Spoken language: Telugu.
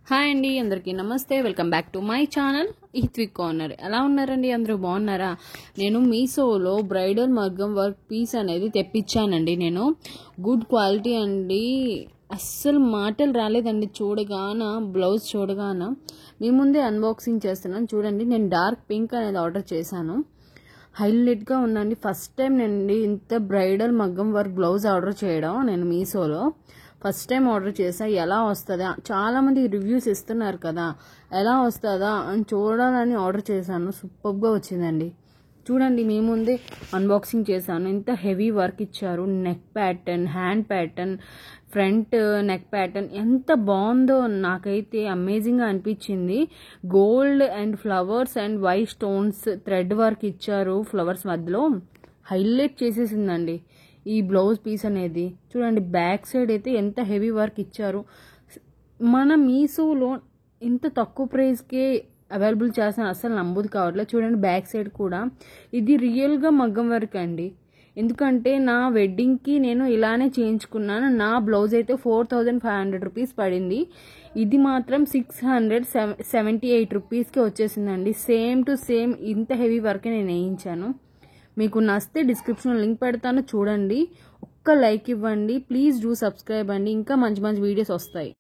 హాయ్ అండి, అందరికీ నమస్తే. Welcome back to my channel Hitvik corner. ఎలా ఉన్నారండి? అందరూ బాగున్నారా? నేను మీషోలో బ్రైడల్ మగ్గం వర్క్ పీస్ అనేది తెప్పించానండి. నేను గుడ్ క్వాలిటీ అండి, అస్సలు మాటలు రాలేదండి. బ్లౌజ్ చూడగాన మీ ముందే అన్బాక్సింగ్ చేస్తున్నాను. చూడండి, నేను డార్క్ పింక్ అనేది ఆర్డర్ చేశాను. హైలైట్గా ఉందండి. ఫస్ట్ టైం నేను ఇంత బ్రైడల్ మగ్గం వర్క్ బ్లౌజ్ ఆర్డర్ చేయడం నేను మీషోలో ఫస్ట్ టైం ఆర్డర్ చేసా. ఎలా వస్తుందా, చాలామంది రివ్యూస్ ఇస్తున్నారు కదా, ఎలా వస్తుందా అని చూడాలని ఆర్డర్ చేశాను. సూపర్గా వచ్చిందండి. చూడండి, మీ ముందే అన్బాక్సింగ్ చేశాను. ఇంత హెవీ వర్క్ ఇచ్చారు. Neck pattern, hand pattern, front neck pattern ఎంత బాగుందో నాకైతే అమేజింగ్గా అనిపించింది. Gold and flowers and white stones thread work ఇచ్చారు. ఫ్లవర్స్ మధ్యలో హైలైట్ చేసేసిందండి ఈ బ్లౌజ్ పీస్ అనేది. చూడండి, బ్యాక్ సైడ్ అయితే ఎంత హెవీ వర్క్ ఇచ్చారు. మన మీషోలో ఇంత తక్కువ ప్రైస్కే అవైలబుల్ చేస్తాను, అసలు నమ్మదు కావట్లేదు. చూడండి, బ్యాక్ సైడ్ కూడా ఇది రియల్గా మగ్గం వర్క్ అండి. ఎందుకంటే నా వెడ్డింగ్కి నేను ఇలానే చేయించుకున్నాను. నా బ్లౌజ్ అయితే 4500 రూపీస్ పడింది. ఇది మాత్రం 678 రూపీస్కి వచ్చేసిందండి. సేమ్ టు సేమ్ ఇంత హెవీ వర్క్ నేను వేయించాను. మీకు నచ్చితే డిస్క్రిప్షన్లో లింక్ పెడతాను, చూడండి. ఒక్క లైక్ ఇవ్వండి, ప్లీజ్ డూ సబ్స్క్రైబ్ అండి. ఇంకా మంచి మంచి వీడియోస్ వస్తాయి.